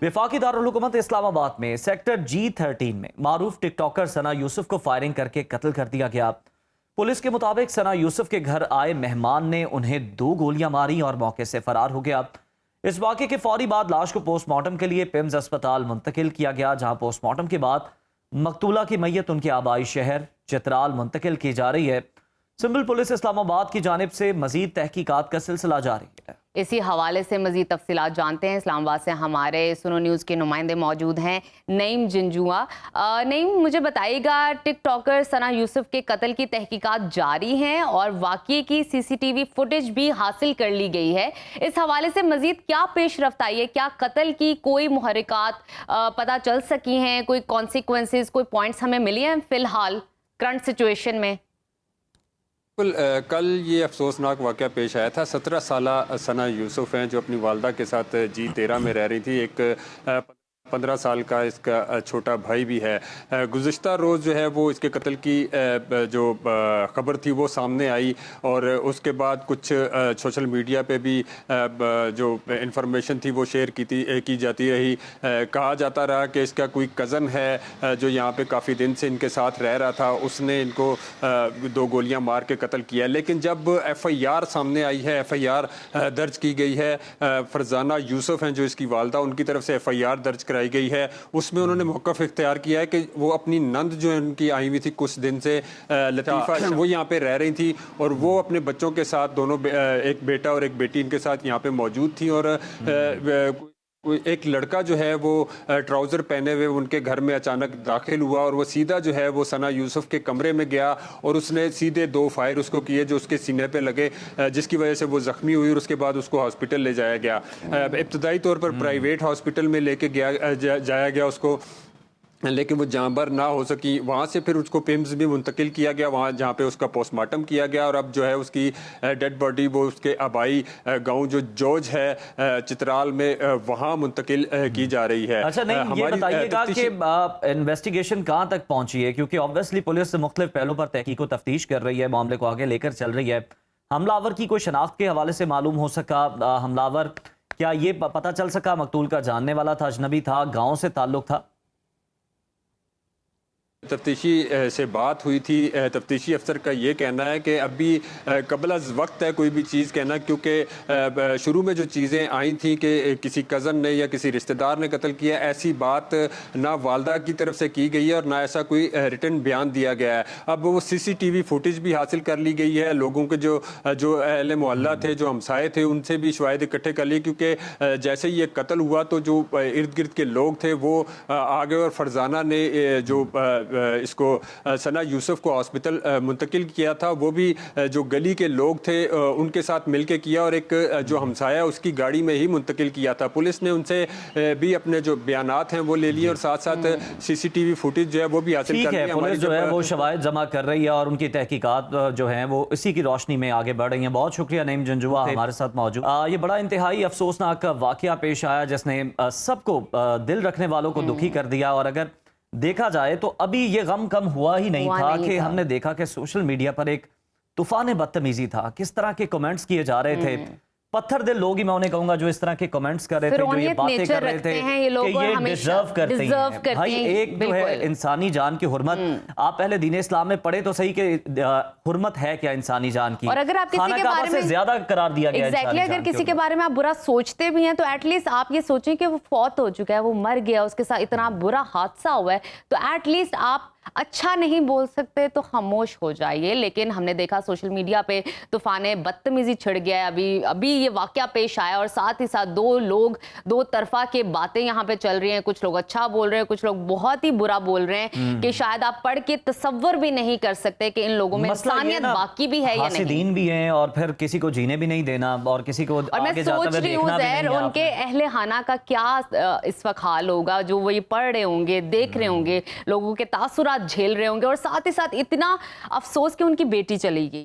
वफाकी दारुल-हुकूमत इस्लामाबाद में sector G13 में मारूफ टिकटॉकर सना यूसुफ को फायरिंग करके कत्ल कर दिया गया। पुलिस के मुताबिक सना यूसुफ के घर आए मेहमान ने उन्हें 2 गोलियां मारी और मौके से फरार हो गया। इस वाक़े के फौरी बाद लाश को पोस्टमार्टम के लिए पिम्स अस्पताल मुंतकिल किया गया, जहां पोस्टमार्टम के बाद मकतूला की मैयत उनके आबाई शहर चित्राल मुंतकिल की जा रही है। सिंबल पुलिस इस्लामाबाद की जानिब से मजीद तहकीकात का सिलसिला जारी है। इसी हवाले से मजीद तफसीलात जानते हैं। इस्लामाबाद से हमारे सुनो न्यूज़ के नुमाइंदे मौजूद हैं, नईम जिंजुआ। नईम, मुझे बताइएगा, टिकटॉकर सना यूसुफ के कत्ल की तहकीकात जारी हैं और वाक़ये की CCTV फुटेज भी हासिल कर ली गई है। इस हवाले से मजीद क्या पेश रफ्त आई है? क्या कत्ल की कोई मुहर्रिकात पता चल सकी हैं? कोई कॉन्सिक्वेंसेस, कोई पॉइंट्स हमें मिले हैं फ़िलहाल करंट सिचुएशन में? कल ये अफसोसनाक वाक़या पेश आया था। 17 साला सना यूसुफ हैं जो अपनी वालदा के साथ G13 में रह रही थी। एक 15 साल का इसका छोटा भाई भी है। गुज़िश्ता रोज़ जो है वो इसके कत्ल की जो ख़बर थी वो सामने आई और उसके बाद कुछ सोशल मीडिया पे भी जो इंफॉर्मेशन थी वो शेयर की जाती रही। कहा जाता रहा कि इसका कोई कज़न है जो यहाँ पे काफ़ी दिन से इनके साथ रह रहा था, उसने इनको 2 गोलियाँ मार के कत्ल किया। लेकिन जब FIR सामने आई है, FIR दर्ज की गई है, फरजाना यूसुफ हैं जो इसकी वालदा, उनकी तरफ से FIR दर्ज कराई गई है। उसमें उन्होंने मौक़िफ़ इख्तियार किया है कि वो अपनी नंद जो है उनकी आई हुई थी कुछ दिन से, लतीफ़ा, वो यहाँ पे रह रही थी और वो अपने बच्चों के साथ दोनों, एक बेटा और एक बेटी इनके साथ यहाँ पे मौजूद थी। और एक लड़का जो है वो ट्राउज़र पहने हुए उनके घर में अचानक दाखिल हुआ और वो सीधा जो है वो सना यूसुफ के कमरे में गया और उसने सीधे 2 फायर उसको किए जो उसके सीने पे लगे, जिसकी वजह से वो ज़ख्मी हुई और उसके बाद उसको हॉस्पिटल ले जाया गया। इब्तदाई तौर पर प्राइवेट हॉस्पिटल में लेके जाया गया उसको, लेकिन वो जानबर ना हो सकी। वहाँ से फिर उसको पिम्स भी मुंतकिल किया गया, वहाँ जहाँ पे उसका पोस्टमार्टम किया गया और अब जो है उसकी डेड बॉडी वो उसके आबाई गांव जो जोज है चित्राल में वहाँ मुंतकिल की जा रही है। अच्छा, नहीं, ये बताइएगा कि इन्वेस्टिगेशन कहाँ तक पहुँची है, क्योंकि ऑब्वियसली पुलिस मुख्तलिफ पहलों पर तहकीक व तफ्तीश कर रही है, मामले को आगे लेकर चल रही है। हमलावर की कोई शनाख्त के हवाले से मालूम हो सका? हमलावर क्या ये पता चल सका मकतूल का जानने वाला था, अजनबी था, गाँव से ताल्लुक था? तफ्तीशी से बात हुई थी। तफ्तीशी अफसर का ये कहना है कि अभी कबल अज़ वक्त है कोई भी चीज़ कहना, क्योंकि शुरू में जो चीज़ें आई थी कि किसी कज़न ने या किसी रिश्तेदार ने कत्ल किया, ऐसी बात ना वालदा की तरफ से की गई है और ना ऐसा कोई रिटन बयान दिया गया है। अब वो CCTV फुटेज भी हासिल कर ली गई है, लोगों के जो अहले मोहल्ला थे, जो हमसाए थे, उनसे भी शवाहिद इकट्ठे कर लिए, क्योंकि जैसे ही ये कत्ल हुआ तो जो इर्द गिर्द के लोग थे वो आ गए और फरजाना ने जो इसको सना यूसुफ को हॉस्पिटल मुंतकिल किया था, वो भी जो गली के लोग थे उनके साथ मिलके किया और एक जो हमसाया उसकी गाड़ी में ही मुंतकिल किया था। पुलिस ने उनसे भी अपने जो बयानात हैं वो ले लिए और साथ साथ CCTV फुटेज जो है वो भी हासिल कर लिया। पुलिस जो है वो शवाहिद जमा कर रही है और उनकी तहकीकात जो हैं वो इसी की रोशनी में आगे बढ़ रही हैं। बहुत शुक्रिया नईम जिंजुआ हमारे साथ मौजूद। ये बड़ा इंतहाई अफसोसनाक वाकया पेश आया जिसने सबको दिल रखने वालों को दुखी कर दिया। और अगर देखा जाए तो अभी ये गम कम हुआ ही नहीं था कि हमने देखा कि सोशल मीडिया पर एक तूफान बदतमीजी था, किस तरह के कमेंट्स किए जा रहे थे। पत्थर दिल लोग ही मैं उन्हें कहूंगा जो इस तरह के कमेंट्स कर रहे थे, जो ये बातें कर रहे थे कि ये डिजर्व करते हैं। भाई, एक जो है इंसानी जान की हुर्मत, आप पहले दीन इस्लाम में पढ़े तो सही कि हुर्मत है क्या इंसानी जान की, और अगर आप किसी के बारे में ज्यादा करार दिया गया एग्जैक्टली अगर किसी के बारे में आप बुरा सोचते भी हैं तो एटलीस्ट आप ये सोचें कि वो फौत हो चुका है, वो मर गया, उसके साथ इतना बुरा हादसा हुआ है, तो एटलीस्ट आप अच्छा नहीं बोल सकते तो खामोश हो जाइए। लेकिन हमने देखा सोशल मीडिया पे तूफान बदतमीजी छिड़ गया है। अभी ये वाकया पेश आया और साथ ही साथ 2 लोग, 2 तरफा के बातें यहाँ पे चल रही हैं। कुछ लोग अच्छा बोल रहे हैं, कुछ लोग बहुत ही बुरा बोल रहे हैं कि शायद आप पढ़ के तसव्वुर भी नहीं कर सकते कि इन लोगों में इंसानियत बाकी भी है या नहीं। दीन भी हैं और फिर किसी को जीने भी नहीं देना और किसी को आगे जाते हुए देखना भी नहीं। उनके अहले खाना का क्या इस वक्त हाल होगा, जो वो ये पढ़ रहे होंगे, देख रहे होंगे, लोगों के तासुरात झेल रहे होंगे और साथ ही साथ इतना अफसोस कि उनकी बेटी चली गई।